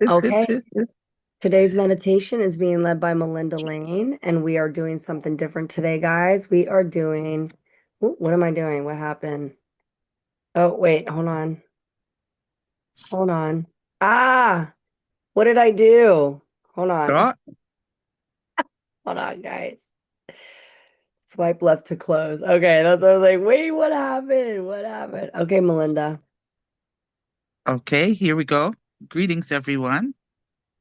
Okay. Today's meditation is being led by Melinda Lane, and we are doing something different today, guys. We are doing, what am I doing? What happened? Oh, wait, hold on. Hold on. Ah, what did I do? Hold on. Oh, Hold on, guys. Swipe left to close. Okay, that's what I was like, wait, what happened? What happened? Okay, Melinda. okay, here we go. Greetings, everyone.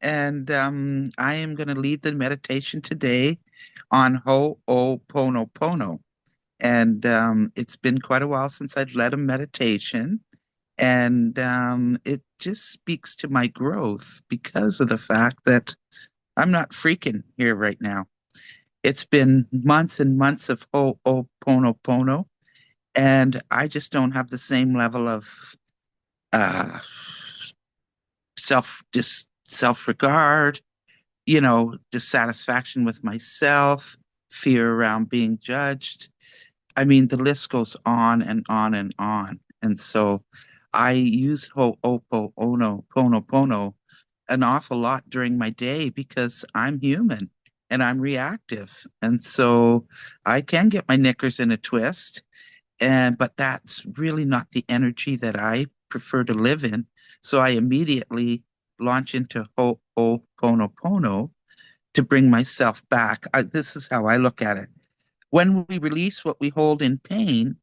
And I am going to lead the meditation today on Ho'oponopono. And it's been quite a while since I've led a meditation. And it just speaks to my growth because of the fact that I'm not freaking here right now. It's been months and months of Ho'oponopono, and I just don't have the same level of uh, self regard, dissatisfaction with myself, fear around being judged. I mean, the list goes on and on and on. And so I use Ho'oponopono an awful lot during my day because I'm human and I'm reactive. And so I can get my knickers in a twist. But that's really not the energy that I prefer to live in. So I immediately launch into Ho'oponopono to bring myself back. This is how I look at it. When we release what we hold in pain,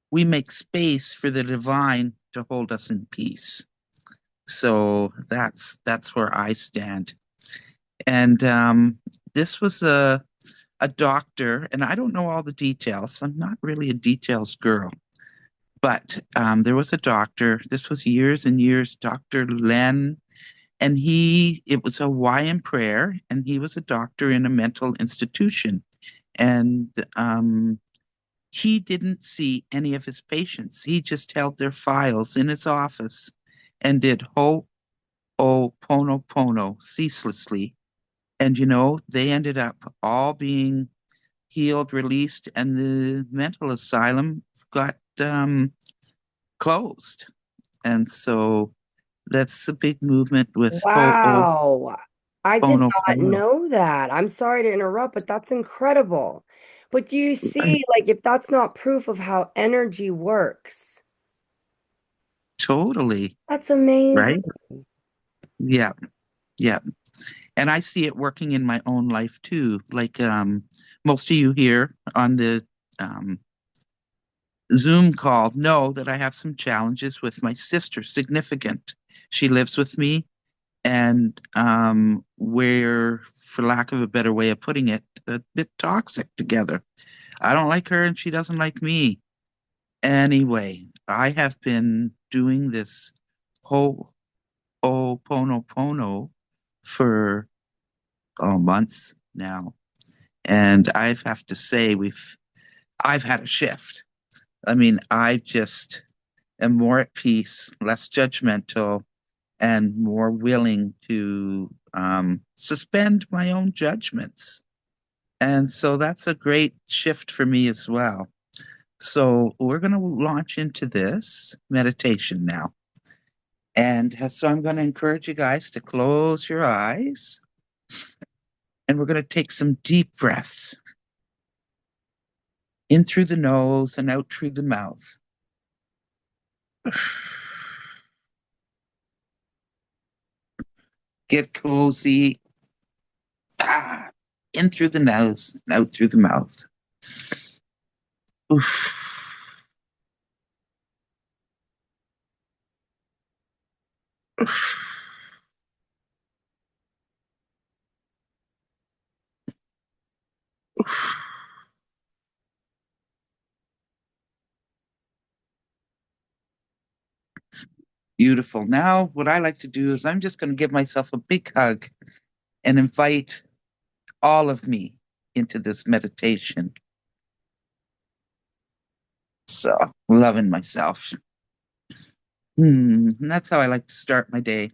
we make space for the divine to hold us in peace. So that's where I stand. And this was a doctor, and I don't know all the details. I'm not really a details girl. But there was a doctor, this was years and years, Dr. Len, and it was a Hawaiian prayer, and he was a doctor in a mental institution. And he didn't see any of his patients. He just held their files in his office and did Ho'oponopono ceaselessly. And, they ended up all being healed, released, and the mental asylum got closed. And so that's the big movement with Wow. I did not Ho'oponopono. know that. I'm sorry to interrupt, but that's incredible. But do you see, like, if that's not proof of how energy works, Totally, that's amazing. right? Yeah, yeah. And I see it working in my own life too. Like most of you here on the um, Zoom call know that I have some challenges with my sister, significant. She lives with me, and we're, for lack of a better way of putting it, a bit toxic together. I don't like her and she doesn't like me. Anyway, I have been doing this Ho'oponopono for months now. And I have to say I've had a shift. I mean, I just am more at peace, less judgmental, and more willing to suspend my own judgments. And so that's a great shift for me as well. So we're going to launch into this meditation now. And so I'm going to encourage you guys to close your eyes and we're going to take some deep breaths in through the nose and out through the mouth. Get cozy. Ah, in through the nose and out through the mouth. Oof. Beautiful. Now, what I like to do is I'm just going to give myself a big hug and invite all of me into this meditation. So, loving myself. And that's how I like to start my day,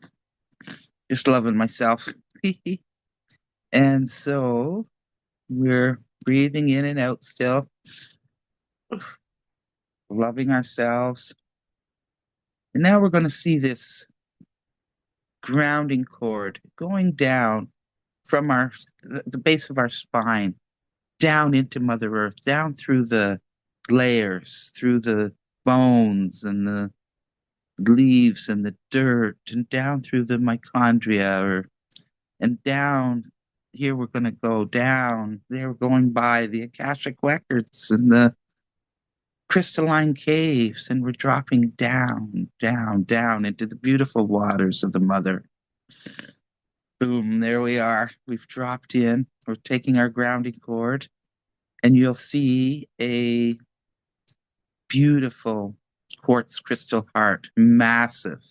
just loving myself. And so, we're breathing in and out still, loving ourselves. And now we're going to see this. grounding cord going down from the base of our spine down into Mother Earth, down through the layers, through the bones and the leaves and the dirt, and down through the mitochondria, and down. Here we're going to go down. There we're going by the Akashic records and the crystalline caves, and we're dropping down, down, down into the beautiful waters of the Mother. Boom, there we are. We've dropped in. We're taking our grounding cord, and you'll see a beautiful quartz crystal heart, massive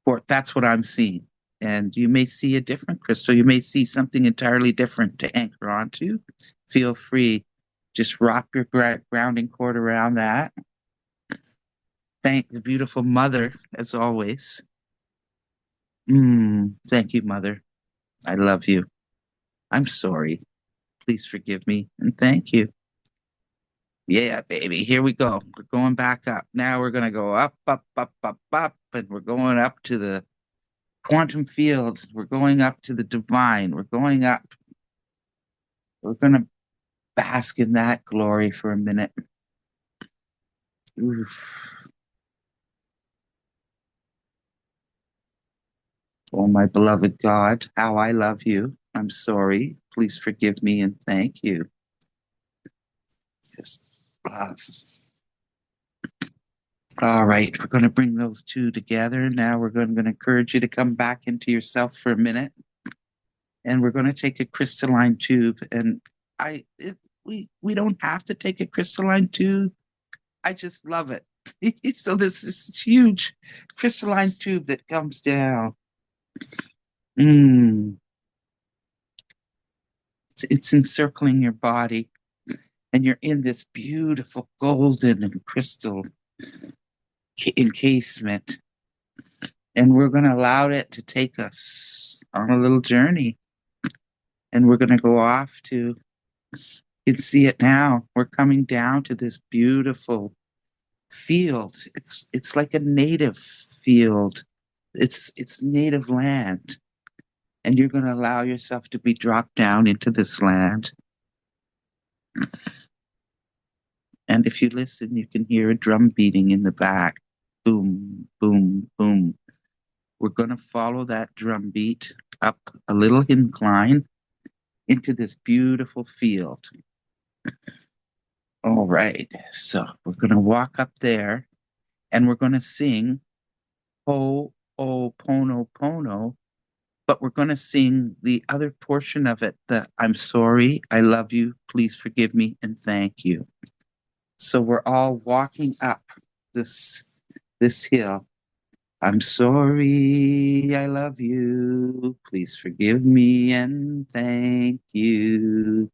quartz. That's what I'm seeing. And you may see a different crystal. You may see something entirely different to anchor onto. Feel free. Just wrap your grounding cord around that. Thank the beautiful Mother, as always. Thank you, Mother. I love you. I'm sorry. Please forgive me and thank you. Yeah, baby. Here we go. We're going back up. Now we're going to go up, up, up, up, up, and we're going up to the quantum field. We're going up to the divine. We're going up. We're going to bask in that glory for a minute. Oof. Oh, my beloved God, how I love you. I'm sorry. Please forgive me and thank you. Just love. All right, we're going to bring those two together. Now we're going to encourage you to come back into yourself for a minute. And we're going to take a crystalline tube. And we don't have to take a crystalline tube. I just love it. So this huge crystalline tube that comes down. It's encircling your body, and you're in this beautiful golden and crystal encasement. And we're going to allow it to take us on a little journey. And we're going to go off to, you can see it now. We're coming down to this beautiful field. It's like a native field. It's native land. And you're going to allow yourself to be dropped down into this land. And if you listen, you can hear a drum beating in the back. Boom, boom, boom. We're going to follow that drum beat up a little incline into this beautiful field. All right. So we're going to walk up there, and we're going to sing Ho, O, Pono, Pono, but we're going to sing the other portion of it, the I'm sorry, I love you, please forgive me, and thank you. So we're all walking up this hill. I'm sorry, I love you, please forgive me, and thank you.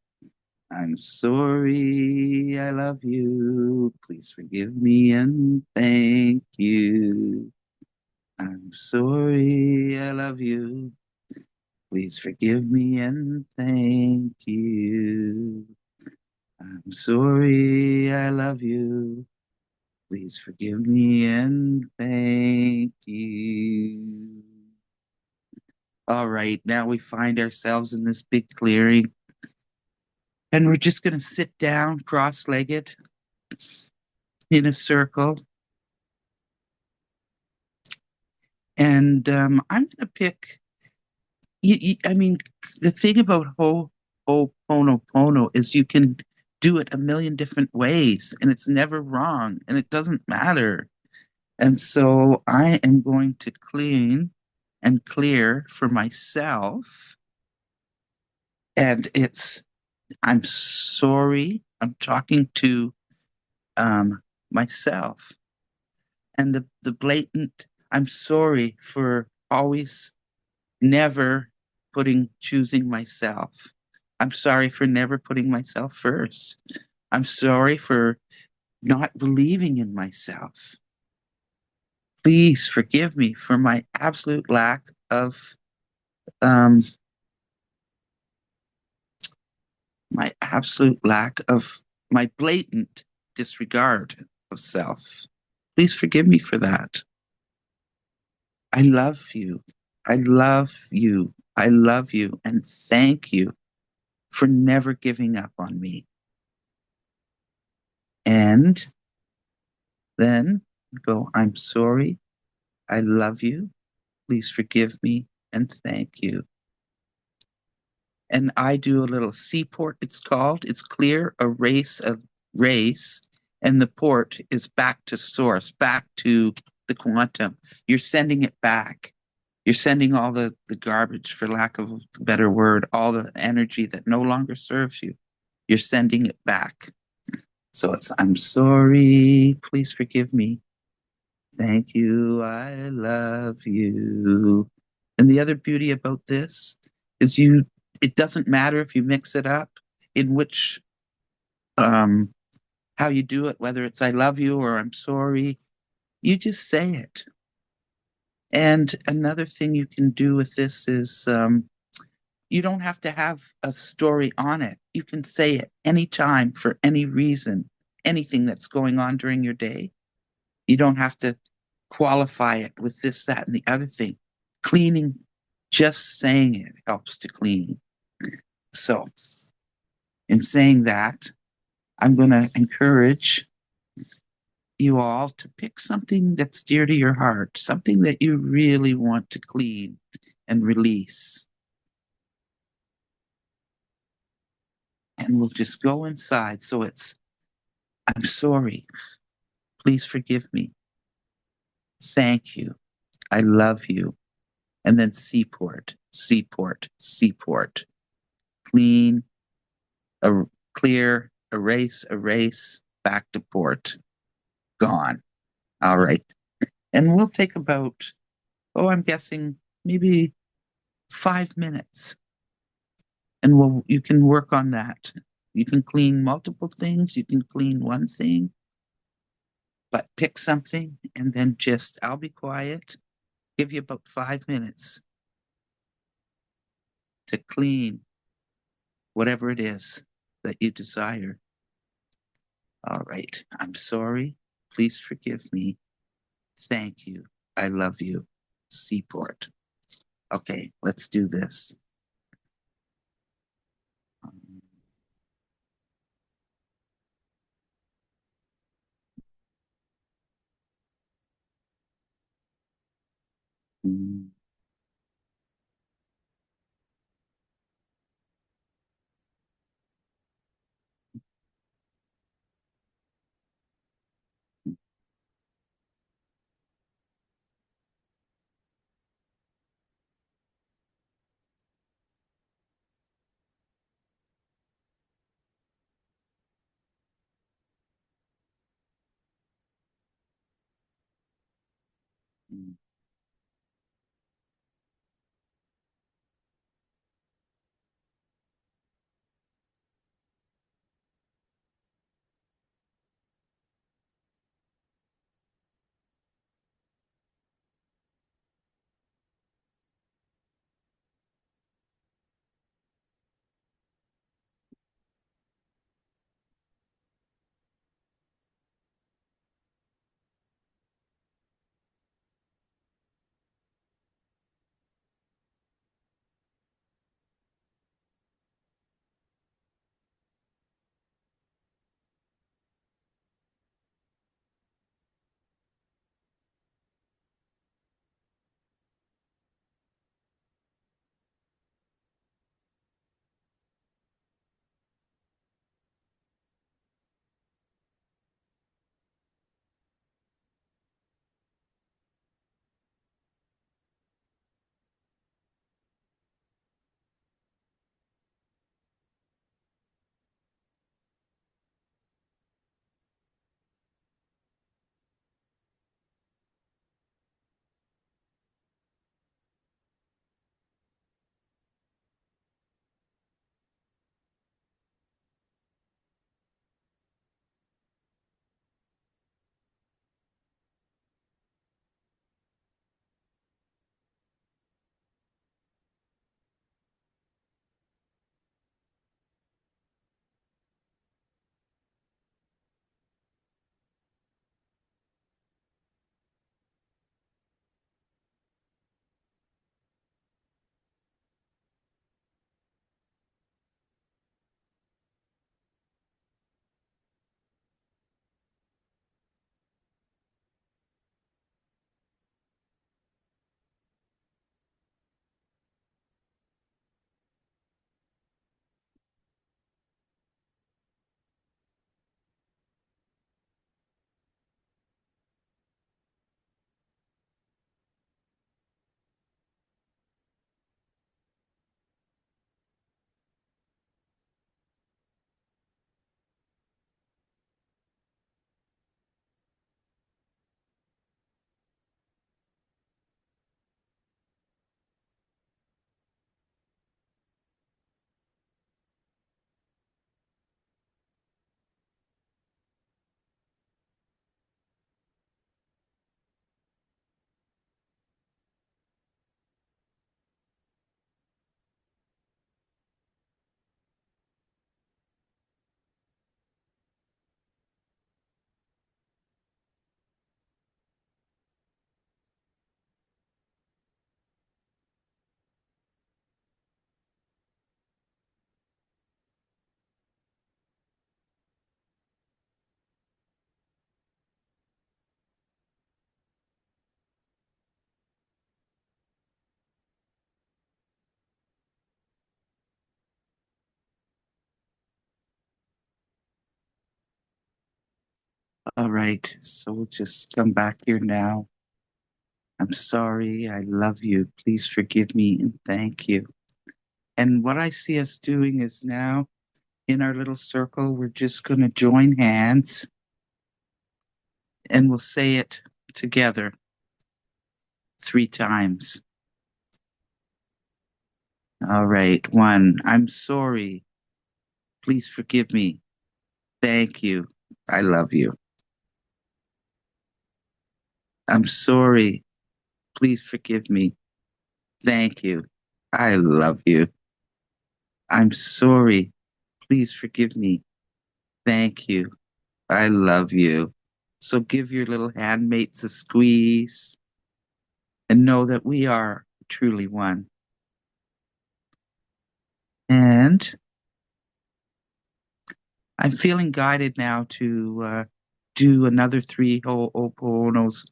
I'm sorry, I love you, please forgive me, and thank you. I'm sorry, I love you. Please forgive me and thank you. I'm sorry, I love you. Please forgive me and thank you. All right, now we find ourselves in this big clearing, and we're just going to sit down cross-legged in a circle. And I'm going to pick, I mean, the thing about Ho'oponopono is you can do it a million different ways, and it's never wrong, and it doesn't matter. And so I am going to clean and clear for myself. And I'm sorry, I'm talking to myself. And the blatant, I'm sorry for always never choosing myself. I'm sorry for never putting myself first. I'm sorry for not believing in myself. Please forgive me for my absolute lack of um, my blatant disregard of self. Please forgive me for that. I love you. I love you. I love you. And thank you for never giving up on me. And then go, I'm sorry. I love you. Please forgive me and thank you. And I do a little seaport, it's called. It's clear, a race, and the port is back to source, back to the quantum. You're sending it back. You're sending all the garbage, for lack of a better word, all the energy that no longer serves you. You're sending it back. So it's, I'm sorry, please forgive me. Thank you, I love you. And the other beauty about this is it doesn't matter if you mix it up in which, um, how you do it, whether it's I love you or I'm sorry, you just say it. And another thing you can do with this is, you don't have to have a story on it. You can say it anytime for any reason, anything that's going on during your day. You don't have to qualify it with this, that, and the other thing. Cleaning, just saying it helps to clean. So, in saying that, I'm going to encourage you all to pick something that's dear to your heart, something that you really want to clean and release. And we'll just go inside. So it's, I'm sorry. Please forgive me. Thank you. I love you. And then seaport, seaport, seaport. Clean, a clear, erase, back to port. Gone. All right. And we'll take about, oh, I'm guessing maybe 5 minutes. And you can work on that. You can clean multiple things, you can clean one thing, but pick something and then just, I'll be quiet, give you about 5 minutes to clean whatever it is that you desire. All right. I'm sorry. Please forgive me. Thank you. I love you. Seaport. Okay, let's do this. Mm, mm. All right. So we'll just come back here now. I'm sorry. I love you. Please forgive me and thank you. And what I see us doing is now in our little circle, we're just going to join hands and we'll say it together 3 times. All right. One, I'm sorry. Please forgive me. Thank you. I love you. I'm sorry. Please forgive me. Thank you. I love you. I'm sorry. Please forgive me. Thank you. I love you. So give your little handmates a squeeze and know that we are truly one. And I'm feeling guided now to do another three Ho'oponos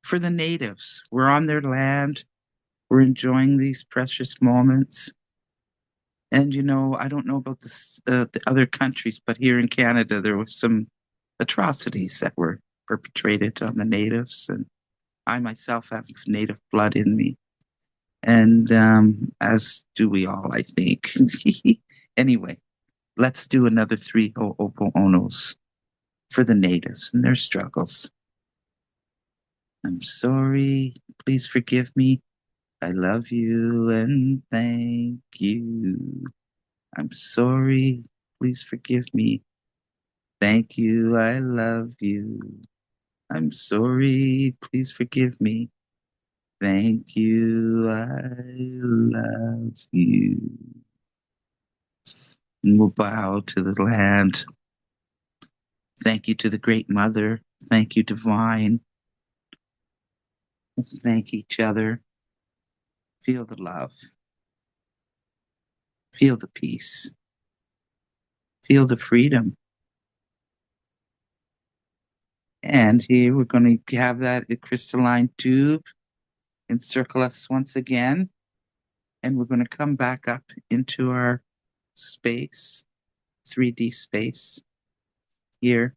for the natives. We're on their land. We're enjoying these precious moments. And I don't know about the other countries, but here in Canada, there was some atrocities that were perpetrated on the natives, and I myself have native blood in me, and as do we all, I think. Anyway, let's do another three Ho'oponos for the natives and their struggles. I'm sorry. Please forgive me. I love you and thank you. I'm sorry. Please forgive me. Thank you. I love you. I'm sorry. Please forgive me. Thank you. I love you. And we'll bow to the land. Thank you to the Great Mother. Thank you, Divine. Thank each other. Feel the love. Feel the peace. Feel the freedom. And here we're going to have that crystalline tube encircle us once again. And we're going to come back up into our space, 3D space here.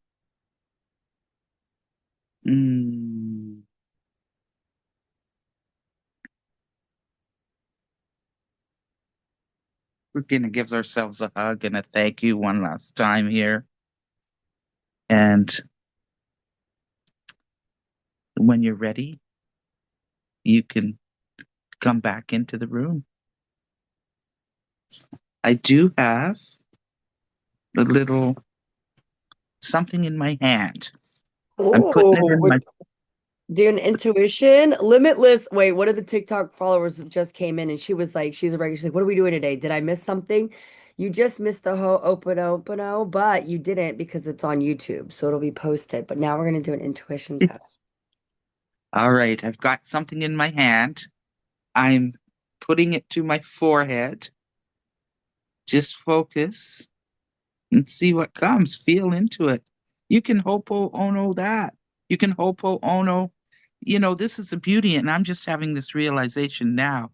Mm. We're going to give ourselves a hug and a thank you one last time here. And when you're ready, you can come back into the room. I do have a little something in my hand. I'm putting it Oh, in we're my. doing intuition, limitless. Wait, one of the TikTok followers just came in and she was like, she's a regular. She's like, what are we doing today? Did I miss something? You just missed the whole open, but you didn't because it's on YouTube, so it'll be posted. But now we're gonna do an intuition test. All right, I've got something in my hand. I'm putting it to my forehead. Just focus and see what comes. Feel into it. You can hopo ono that. You can hopo ono. This is the beauty, and I'm just having this realization now.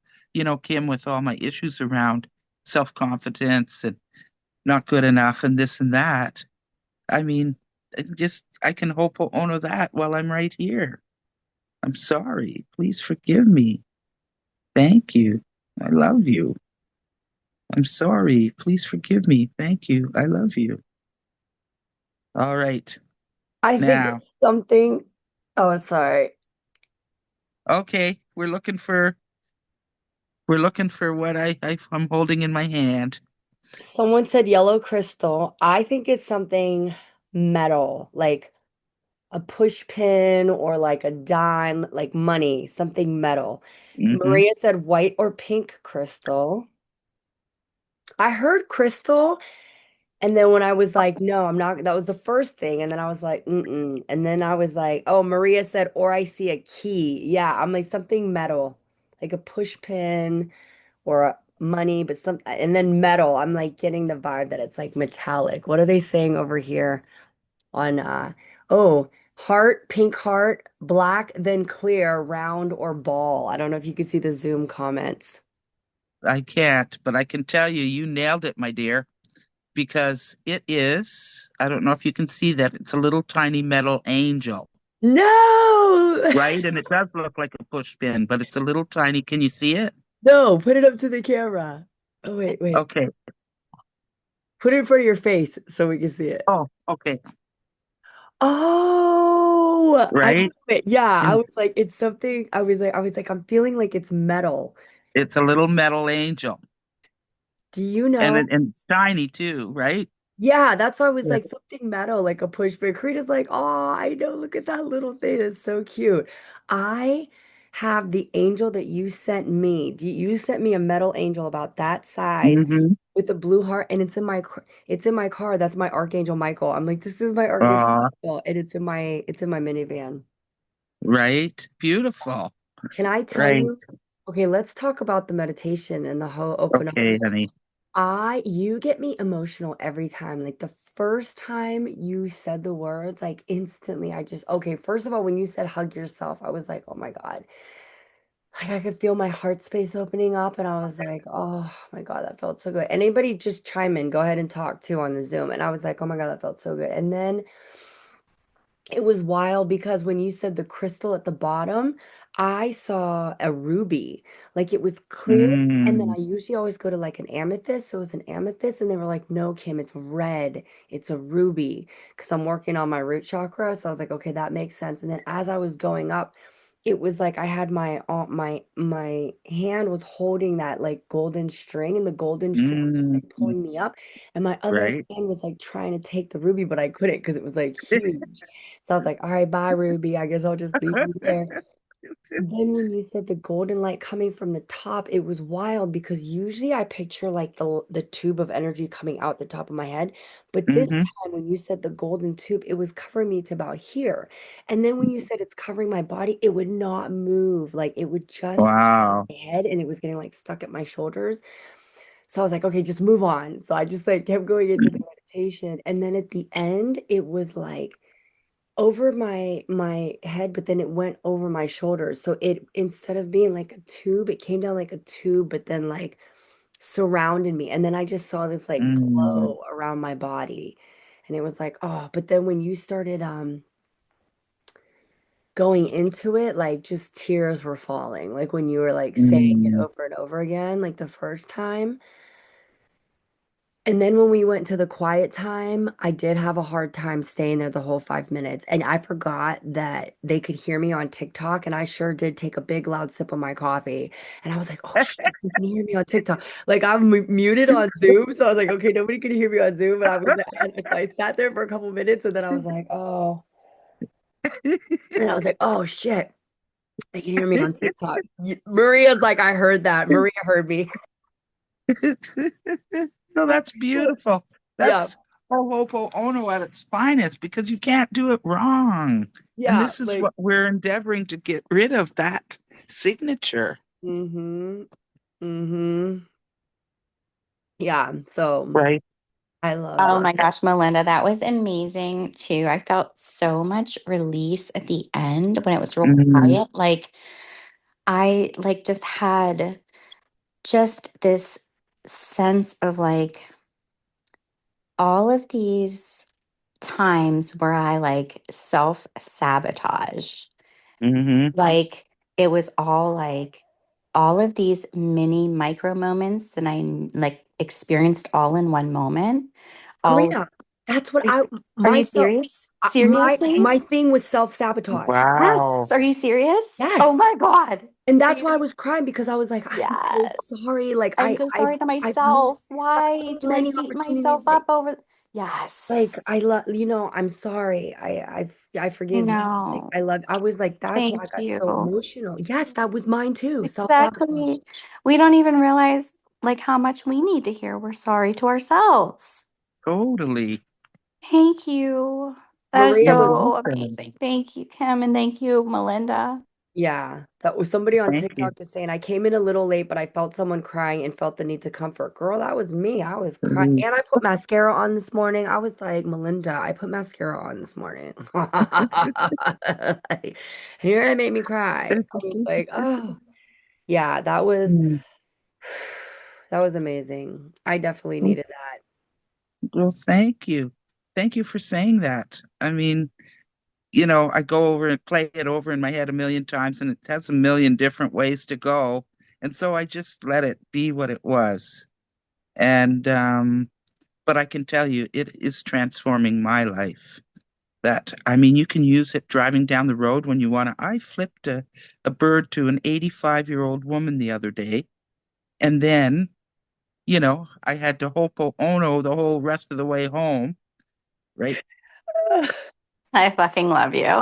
Kim, with all my issues around self-confidence and not good enough and this and that. I mean, I can hopo ono that while I'm right here. I'm sorry. Please forgive me. Thank you. I love you. I'm sorry. Please forgive me. Thank you. I love you. All right. I think Now, it's something. Oh, sorry. okay, we're looking for what I'm holding in my hand. Someone said yellow crystal. I think it's something metal, like a push pin or like a dime, like money, something metal. Hmm. Maria said white or pink crystal. I heard crystal, and then when I was like, no, I'm not, that was the first thing. And then I was like, mm-mm. And then I was like, oh, Maria said, or I see a key. Yeah, I'm like something metal, like a push pin or a money, but some, and then metal. I'm like getting the vibe that it's like metallic. What are they saying over here on, oh, pink heart, black, then clear, round or ball. I don't know if you could see the Zoom comments. I can't, but I can tell you, you nailed it, my dear, because it is, I don't know if you can see that, it's a little tiny metal angel, No! right? And it does look like a push pin, but it's a little tiny. Can you see it? No, put it up to the camera. Oh, wait, wait. Okay. Put it in front of your face so we can see it. Oh, okay. Oh, I love Right? it. Yeah, I And was like, it's something. I was like, I'm feeling like it's metal. it's a little metal angel. Do you And know? it's tiny too, right? Yeah, that's why I was Yeah. like something metal, like a push. But Karina's like, oh, I know. Look at that little thing. It's so cute. I have the angel that you sent me. You sent me a metal angel about that size Mm-hmm. with the blue heart, and it's in my car. That's my Archangel Michael. I'm like, this is my Archangel Uh, Michael, and it's in my minivan. right? Beautiful. Can I tell Right. you? Okay, let's talk about the meditation and the whole open up. Okay, honey. You get me emotional every time. Like the first time you said the words, like instantly, okay, first of all, when you said hug yourself, I was like, oh my God. Like I could feel my heart space opening up, and I was like, oh my God, that felt so good. Anybody just chime in, go ahead and talk too on the Zoom. And I was like, oh my God, that felt so good. And then it was wild because when you said the crystal at the bottom, I saw a ruby. Like it was clear. And then Mm, I usually always go to like an amethyst. So it was an amethyst. And they were like, no, Kim, it's red. It's a ruby. Because I'm working on my root chakra. So I was like, okay, that makes sense. And then as I was going up, it was like I had my hand was holding that like golden string, and the golden string was just mm, like pulling me up. And my other right? hand was like trying to take the ruby, but I couldn't because it was like huge. So I was like, all right, bye, Ruby. I guess I'll just leave you there. Then when you said the golden light coming from the top, it was wild because usually I picture like the tube of energy coming out the top of my head. But this Hmm. time when you said the golden tube, it was covering me to about here. And then when you said it's covering my body, it would not move. Like it would just Wow. my head, and it was getting like stuck at my shoulders. So I was like, okay, just move on. So I just like kept going into the meditation. And then at the end, it was like over my head, but then it went over my shoulders. So it instead of being like a tube, it came down like a tube, but then like surrounded me. And then I just saw this like Mm, glow around my body. And it was like, oh, but then when you started going into it, like just tears were falling. Like when you were like saying it mm. over and over again, like the first time. And then when we went to the quiet time, I did have a hard time staying there the whole 5 minutes. And I forgot that they could hear me on TikTok. And I sure did take a big loud sip of my coffee. And I was like, oh shit, they can hear me on TikTok. Like I'm muted on Zoom. So I was like, okay, nobody can hear me on Zoom. But I saat there for a couple minutes, and then I was like, oh. And I was like, oh shit, they can hear me on TikTok. Maria's like, I heard that. Maria heard me. No, that's beautiful. Yeah. That's Ho'oponopono at its finest because you can't do it wrong. And Yeah. this is Like, what we're endeavoring to get rid of that signature. mm-hmm. Mm-hmm. Yeah, so Right. I love Oh it. my gosh, Melinda, that was amazing too. I felt so much release at the end when it was real Mm, quiet. Like I like just had just this sense of like all of these times where I like self-sabotage. hmm. Like it was all like all of these mini micro moments that like experienced all in one moment. All Karina, that's what Are are you myself, serious? my Seriously? my thing was self-sabotage. Yes. Wow. Are you serious? Oh Yes. my God. And Are that's you? why I was crying because I was like, I'm so sorry. Yes. Like I'm so sorry to I've missed myself. so Why do I many beat opportunities. myself up over? Yes. I love, I'm sorry. I I forgive you. Like know. I was like, that's why I Thank got you. so emotional. Yes, that was mine too. Self-sabotage. Exactly. We don't even realize like how much we need to hear we're sorry to ourselves. Totally. Thank you. That is Maria You're was so welcome. amazing. Thank you, Kim, and thank you, Melinda. Yeah, that was somebody on Thank you. TikTok is saying I came in a little late, but I felt someone crying and felt the need to comfort. Girl, that was me. I was crying. Mm. And I put mascara on this morning. I was like, Melinda, I put mascara on this morning. Like, here it made me cry. I was like, oh, yeah, that was Mm. that was amazing. I definitely needed that. Well, thank you. Thank you for saying that. I mean, I go over and play it over in my head a million times, and it has a million different ways to go. And so I just let it be what it was. And but I can tell you, it is transforming my life. That, I mean, you can use it driving down the road when you want to. I flipped a bird to an 85-year-old woman the other day, and then, I had to hopo ono the whole rest of the way home, right? I fucking love you.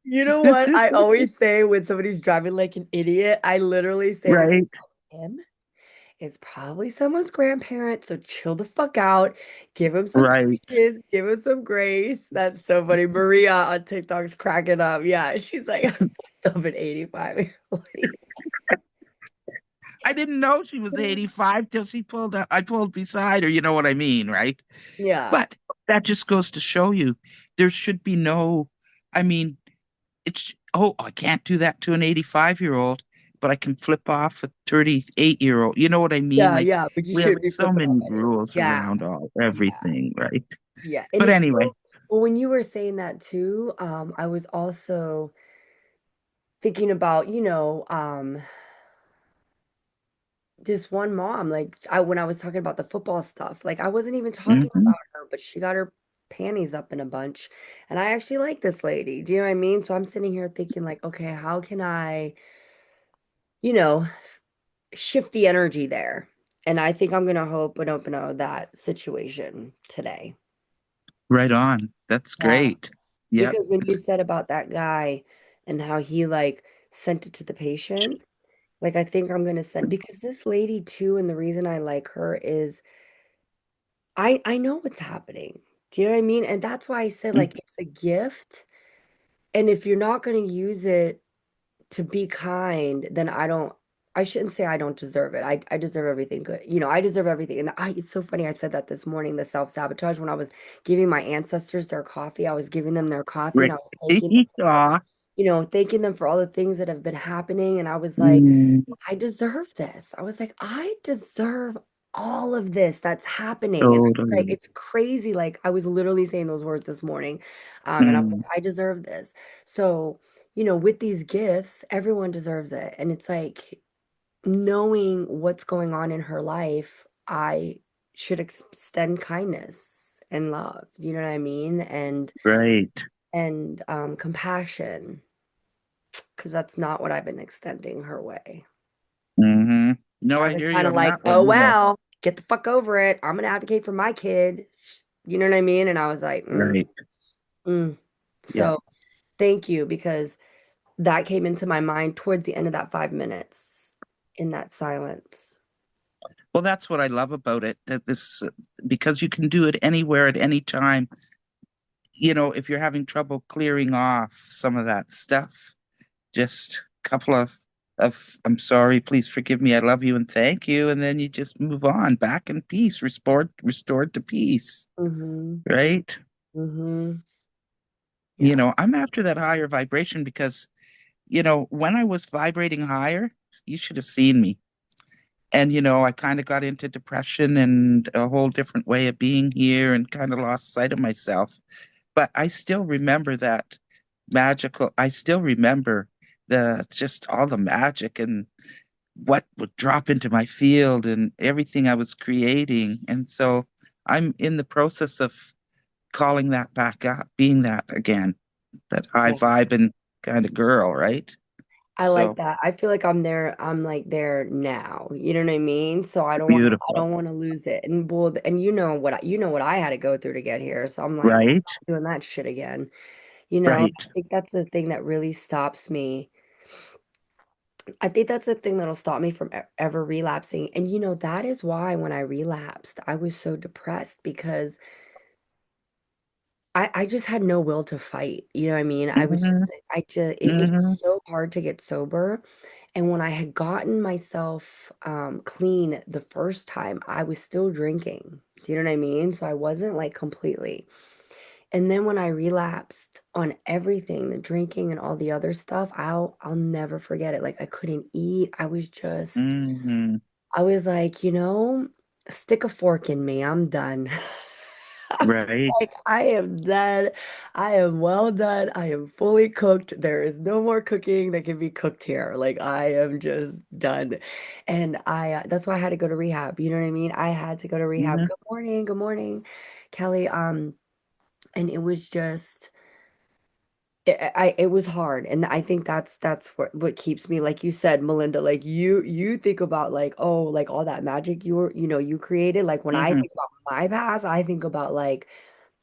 You know what I always say when somebody's driving like an idiot? I literally say to Right, myself, him is probably someone's grandparent, so chill the fuck out. Give him some right. patience, give him some grace. That's so funny. Maria on TikTok's cracking up. Yeah, she's like, I fucked up an 85-year-old lady. I didn't know she was 85 till I pulled beside her, you know what I mean, right? Yeah. But that just goes to show you there should be no, I mean, oh, I can't do that to an 85-year-old, but I can flip off a 38-year-old. You know what I mean? Yeah, Like, yeah, but you we have shouldn't be so flipping off many at it. rules Yeah, around yeah, everything, right? yeah. And But it's anyway, so, well, when you were saying that too, I was also thinking about, this one mom, like when I was talking about the football stuff, like I wasn't even talking hmm about her, but she got her panties up in a bunch. And I actually like this lady. Do you know what I mean? So I'm sitting here thinking, like, okay, how can I, you know, shift the energy there? And I think I'm gonna hope and open up that situation today. right on. That's Yeah. great. Yep, Because when you said about that guy and how he like sent it to the patient, like I think I'm gonna send because this lady too, and the reason I like her is I know what's happening. Do you know what I mean? And that's why I said mm, like it's a gift. And if you're not gonna use it to be kind, then I shouldn't say I don't deserve it. I deserve everything good. I deserve everything. And it's so funny. I said that this morning, the self-sabotage, when I was giving my ancestors their coffee, I was giving them their coffee and great. I was thanking them for, Aw, thanking them for all the things that have been happening. And I was like, mm, I deserve this. I was like, I deserve all of this that's happening. And it's like, totally. it's crazy. Like I was literally saying those words this morning. And I was like, Mm, I deserve this. So, with these gifts, everyone deserves it. And it's like knowing what's going on in her life, I should extend kindness and love. Do you know what I mean? right. And compassion, because that's not what I've been extending her way. hmm No, I I've been hear kind you of on like, that one. oh wow, get the fuck over it. I'm gonna advocate for my kid. You know what I mean? And I was like, Right. mm. Yeah. So thank you because that came into my mind towards the end of that 5 minutes in that silence. Well, that's what I love about it. That this, because you can do it anywhere at any time. If you're having trouble clearing off some of that stuff, just a couple of I'm sorry, please forgive me, I love you and thank you, and then you just move on back in peace, restored to peace, Mm-hmm. right? Mm-hmm. Yeah. I'm after that higher vibration because, when I was vibrating higher, you should have seen me. And, I kind of got into depression and a whole different way of being here and kind of lost sight of myself. But I still remember that I still remember just all the magic and what would drop into my field and everything I was creating. And so I'm in the process of calling that back up, being that again, that high Yeah. vibe and kind of girl, right? I like So that. I feel like I'm there. I'm like there now. You know what I mean? So I beautiful, don't want to lose it. And well, and you know what I had to go through to get here. So I'm like, right? doing that shit again. I Right. think that's the thing that really stops me. I think that's the thing that'll stop me from ever relapsing. And that is why when I relapsed, I was so depressed because I just had no will to fight. You know what I mean? I was hmm just, I just, hmm it's so hard to get sober. And when I had gotten myself clean the first time, I was still drinking. Do you know what I mean? So I wasn't like completely. And then when I relapsed on everything, the drinking and all the other stuff, I'll never forget it. Like I couldn't eat. Mm-hmm. I was like, stick a fork in me. I'm done. I was Right. like, I am done. I am well done. I am fully cooked. There is no more cooking that can be cooked here. Like I am just done. And that's why I had to go to rehab. You know what I mean? I had to go to rehab. Mm-hmm. Good morning, Kelly. And it was just it was hard, and I think that's what keeps me, like you said, Melinda, like you think about like, oh, like all that magic you created. Like when I Mm-hmm. think about my past, I think about like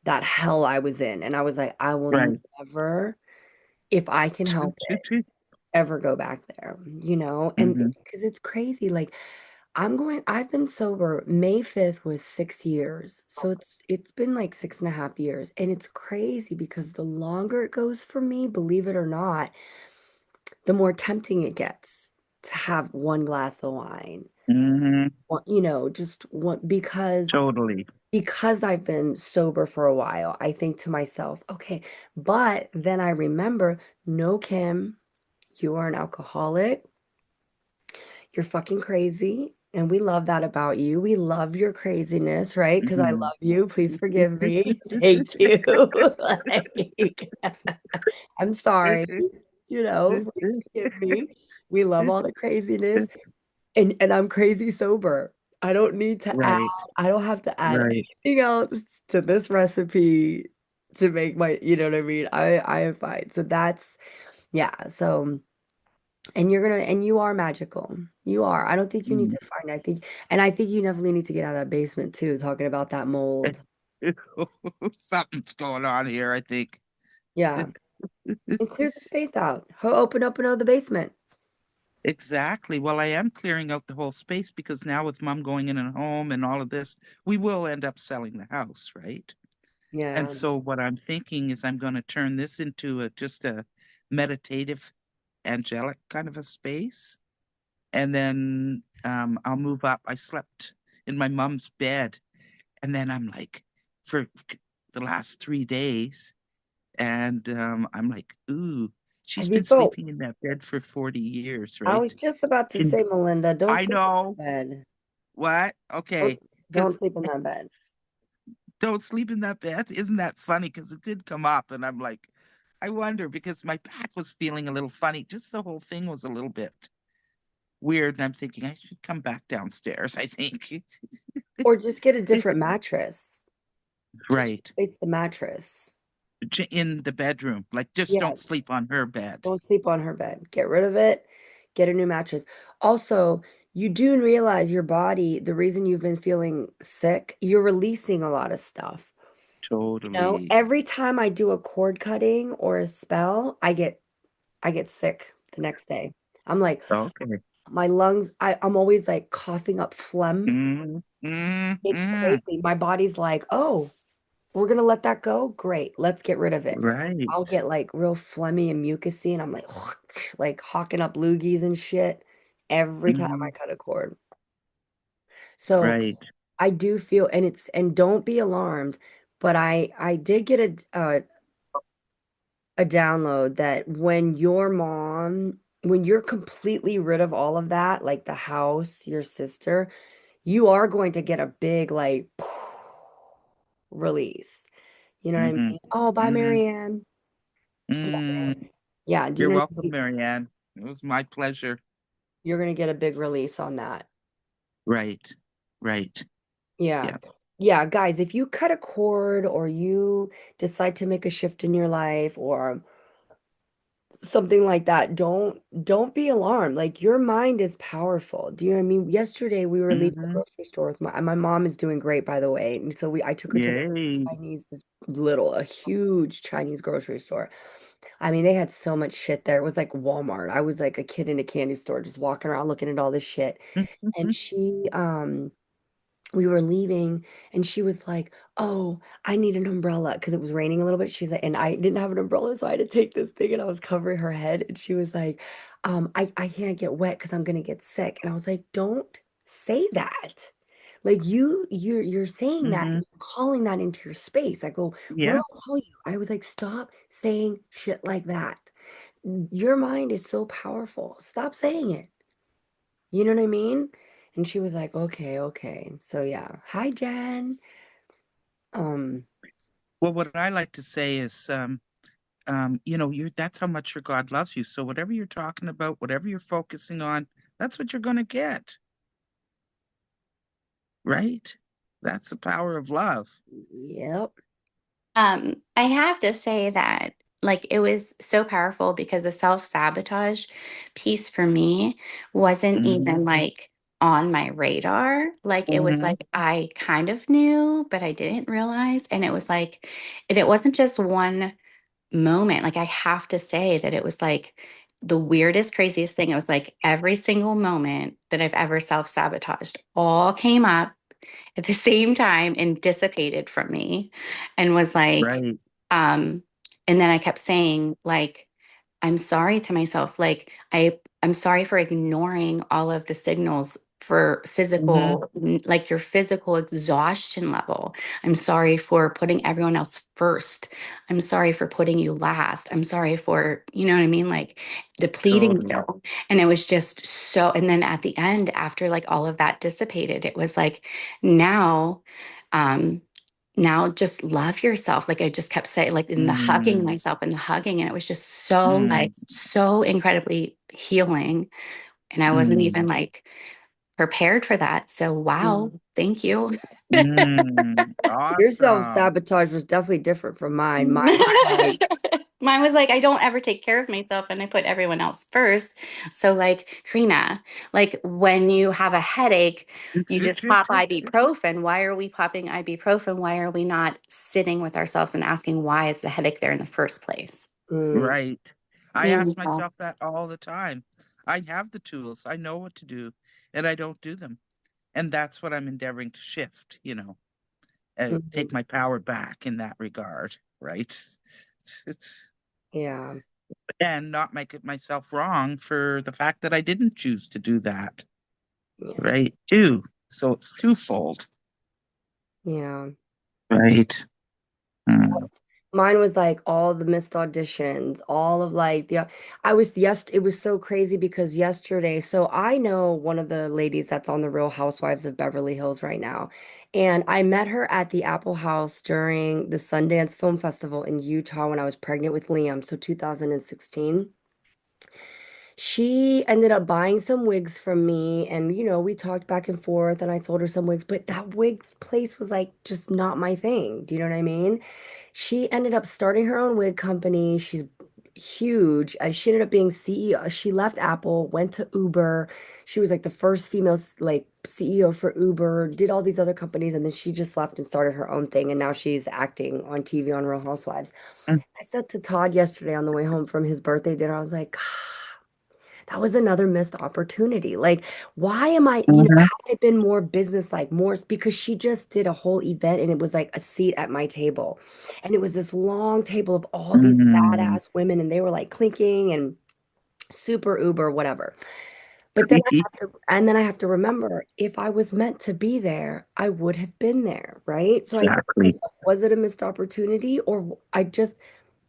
that hell I was in, and I was like, I will Right. never, if I can help it, ever go back there, and Mm-hmm. because it's crazy. Like I've been sober. May 5th was 6 years. So it's been like 6.5 years. And it's crazy because the longer it goes for me, believe it or not, the more tempting it gets to have one glass of wine. Mm-hmm. Just one Totally. because I've been sober for a while, I think to myself, okay, but then I remember, no, Kim, you are an alcoholic. You're fucking crazy. And we love that about you. We love your craziness, right? Because I Mm-hmm. love you. Please forgive me. Thank you. Like, I'm sorry. Please forgive me. We love all the craziness. And I'm crazy sober. I don't need to add, Right. I don't have to add Right. anything else to this recipe to make you know what I mean? I am fine. So yeah. So and you are magical. You are. I don't think you need Mm. to find. I think you definitely need to get out of that basement too, talking about that mold. Something's going on here, I think. Yeah. And clear the space out. Open up another basement. Exactly. Well, I am clearing out the whole space because now with mom going in a home and all of this, we will end up selling the house, right? And Yeah. so what I'm thinking is I'm going to turn this into just a meditative, angelic kind of a space. And then I'll move up. I slept in my mom's bed, and then I'm like, for the last 3 days, and I'm like, ooh, she's Have you been go? sleeping in that bed for 40 years, I right? was just about to Can say, Melinda, don't I sleep in know that bed. what? Don't Okay, don't because sleep in that bed. don't sleep in that bed. Isn't that funny? Because it did come up, and I'm like, I wonder because my back was feeling a little funny. Just the whole thing was a little bit weird, and I'm thinking I should come back downstairs. I think. Or just get a different mattress. Just Right. replace the mattress. In the bedroom. Like, just Yeah, don't sleep on her bed. don't sleep on her bed. Get rid of it. Get a new mattress. Also, you do realize your body, the reason you've been feeling sick, you're releasing a lot of stuff. Totally. Every time I do a cord cutting or a spell, I get sick the next day. I'm like, Okay. my lungs, I'm always like coughing up phlegm. Mm, mm, It's mm. crazy. My body's like, oh, we're gonna let that go. Great, let's get rid of it. I'll Right. get like real phlegmy and mucusy, and I'm like, like hawking up loogies and shit every time I Mm, cut a cord. So right. I do feel, and don't be alarmed, but I did get a download that when you're completely rid of all of that, like the house, your sister, you are going to get a big like release. You know what I Mm-hmm. mean? Oh, bye, Mm-hmm. Marianne. Mm. Yeah, do you You're know welcome, Marianne. It was my pleasure. you're gonna get a big release on that? Right. Right. Yeah. Yeah. Yeah, guys, if you cut a cord or you decide to make a shift in your life or something like that, don't be alarmed. Like your mind is powerful. Do you know what I mean? Yesterday we were leaving the Mm-hmm. grocery store with my mom is doing great, by the way. And so I took her to this Yay. a huge Chinese grocery store. I mean, they had so much shit there. It was like Walmart. I was like a kid in a candy store just walking around looking at all this shit. And we were leaving and she was like, "Oh, I need an umbrella," because it was raining a little bit. She's like, and I didn't have an umbrella, so I had to take this thing and I was covering her head. And she was like, I can't get wet because I'm gonna get sick. And I was like, don't say that. Like you're saying that Hmm. and calling that into your space. I go, what do Yeah. I tell you? I was like, stop saying shit like that. Your mind is so powerful. Stop saying it. You know what I mean? And she was like, okay, okay. So yeah. Hi, Jen. Um, Well, what I like to say is, you're that's how much your God loves you. So whatever you're talking about, whatever you're focusing on, that's what you're going to get, right? That's the power of love. yep. I have to say that like it was so powerful because the self-sabotage piece for me wasn't Hmm. even like on my radar. Like it was Hmm. like I kind of knew, but I didn't realize. And it was like, and it wasn't just one moment. Like I have to say that it was like the weirdest, craziest thing. It was like every single moment that I've ever self-sabotaged all came up at the same time and dissipated from me and was like, Right. um, and then I kept saying, like, I'm sorry to myself. Like, I'm sorry for ignoring all of the signals for Hmm. physical, like your physical exhaustion level. I'm sorry for putting everyone else first. I'm sorry for putting you last. I'm sorry for, you know what I mean? Like depleting Totally. you. And it was just so, and then at the end, after like all of that dissipated, it was like, now, um, now just love yourself. Like I just kept saying, like in the hugging Mm. myself and the hugging, and it was just so Mm. like so incredibly healing. And I wasn't even Mm. like prepared for that. So wow, Mm. thank you. Mm. Your Awesome. self-sabotage was definitely different from mine. Mine was like, Mine was like, I don't ever take care of myself and I put everyone else first. So, like, Karina, like when you have a headache, you just pop ibuprofen. Why are we popping ibuprofen? Why are we not sitting with ourselves and asking why it's a headache there in the first place? mm, Right. I You ask know? myself that all the time. I have the tools, I know what to do, and I don't do them. And that's what I'm endeavoring to shift, take mhm, my power back in that regard, right? It's yeah, and not make it myself wrong for the fact that I didn't choose to do that, yeah, right? Too. So it's twofold, yeah. right? Mm. Mine was like all the missed auditions, all of like the I was yes, it was so crazy because yesterday, so I know one of the ladies that's on the Real Housewives of Beverly Hills right now. And I met her at the Apple House during the Sundance Film Festival in Utah when I was pregnant with Liam, so 2016. She ended up buying some wigs from me, and we talked back and forth, and I sold her some wigs, but that wig place was like just not my thing. Do you know what I mean? She ended up starting her own wig company. She's huge. And she ended up being CEO. She left Apple, went to Uber. She was like the first female like CEO for Uber, did all these other companies, and then she just left and started her own thing. And now she's acting on TV on Real Housewives. Mm. I said to Todd yesterday on the way home from his birthday dinner, I was like, that was another missed opportunity. Like, why am I, Mhm. had I been more business-like, more because she just did a whole event and it was like a seat at my table. And it was this long table of all these Mm. badass women and they were like clinking and super Uber, whatever. But then I have to remember if I was meant to be there, I would have been there, right? So I think to Exactly. myself, was it a missed opportunity or I just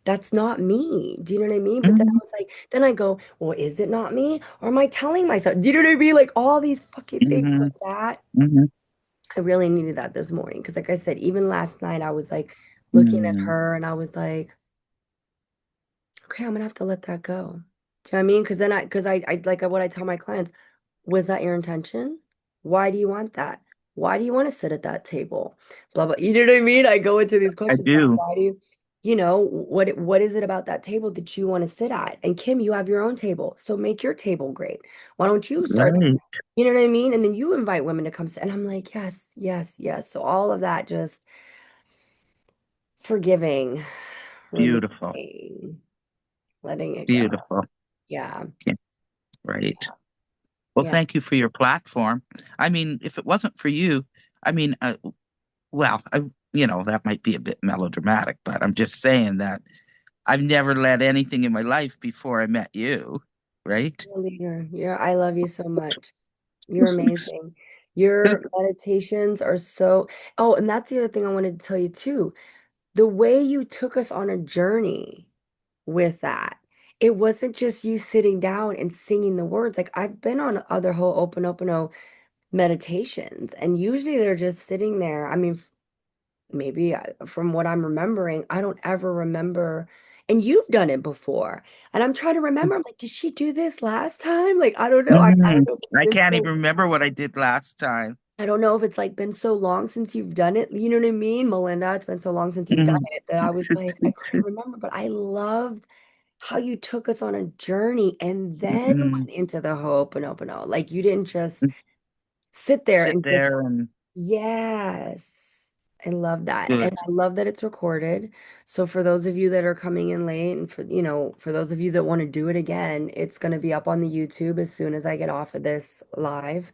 that's not me. Do you know what I mean? But then I Hmm. was like, then I go, well, is it not me? Or am I telling myself? Do you know what I mean? Like all these fucking things Hmm. like that. Hmm. I really needed that this morning. Because like I said, even last night I was like looking at Mm. her and I was like, okay, I'm gonna have to let that go. Do you know what I mean? Because I like what I tell my clients, was that your intention? Why do you want that? Why do you want to sit at that table? Blah blah. You know what I mean? I go into these I questions like, do. why do you, what is it about that table that you want to sit at? And Kim, you have your own table, so make your table great. Why don't you start? Right. You know what I mean? And then you invite women to come sit. And I'm like, yes, yes, yes. So all of that, just forgiving, Beautiful. releasing, letting it go. Beautiful. Yeah, Yeah. Right. Well, yeah. thank you for your platform. I mean, if it wasn't for you, I mean, well, that might be a bit melodramatic, but I'm just saying that I've never led anything in my life before I met you, right? You're a leader. I love you so much. You're amazing. Your meditations are so, oh, and that's the other thing I wanted to tell you too. The way you took us on a journey with that. It wasn't just you sitting down and singing the words. Like I've been on other whole Ho'oponopono meditations, and usually they're just sitting there. I mean, maybe from what I'm remembering, I don't ever remember. And you've done it before. And I'm trying to remember, I'm like, did she do this last time? Like, I don't know. I don't Mm, know if it's I been can't so, even remember what I did last time. I don't know if it's like been so long since you've done it. You know what I mean, Melinda? It's been so long since you've done Mm. it that I was like, I couldn't remember, but I loved how you took us on a journey and then Mm. went into the Ho'oponopono. Like you didn't just sit there Sit and just, there and yes. I love that. And good. I love that it's recorded. So for those of you that are coming in late and for, for those of you that want to do it again, it's going to be up on the YouTube as soon as I get off of this live,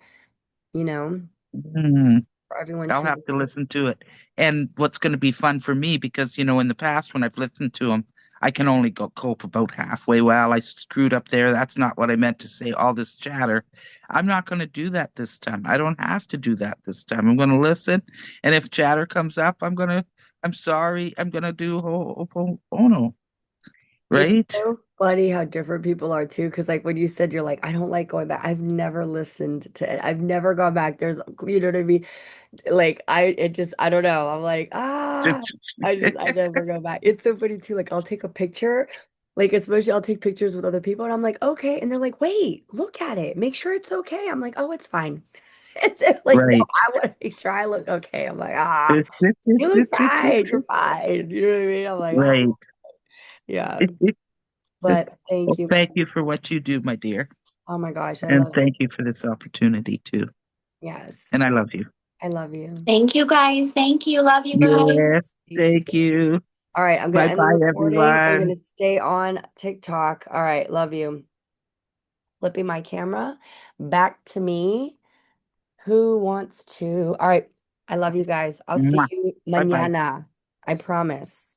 you know, Mm. for everyone I'll to. have to listen to it. And what's going to be fun for me, because, in the past when I've listened to them, I can only go cope about halfway. Well, I screwed up there. That's not what I meant to say, all this chatter. I'm not going to do that this time. I don't have to do that this time. I'm going to listen. And if chatter comes up, I'm sorry. I'm going to do Ho'oponopono, It's right? so funny how different people are too. Because like when you said you're like, I don't like going back. I've never listened to it. I've never gone back. You know what I mean? Like I don't know. I'm like, I never go back. It's so funny too. Like I'll take a picture, like especially I'll take pictures with other people and I'm like, okay. And they're like, wait, look at it. Make sure it's okay. I'm like, oh, it's fine. And they're like, no, Right. I want to make sure I look okay. I'm like, you look fine. You're fine. You know what I mean? I'm like, Right. yeah. But thank Well, you. thank you for what you do, my dear. Oh my gosh, I And love it. thank you for this opportunity too. And Yes, I love you. I love you. Thank you guys. Thank you. Love you guys. Yes, Thank you. thank you. All right, I'm gonna Bye end the bye, recording. I'm everyone. gonna stay on TikTok. All right, love you. Flipping my camera back to me. Who wants to? All right, I love you guys. I'll see Mwah. you Bye bye. mañana. I promise.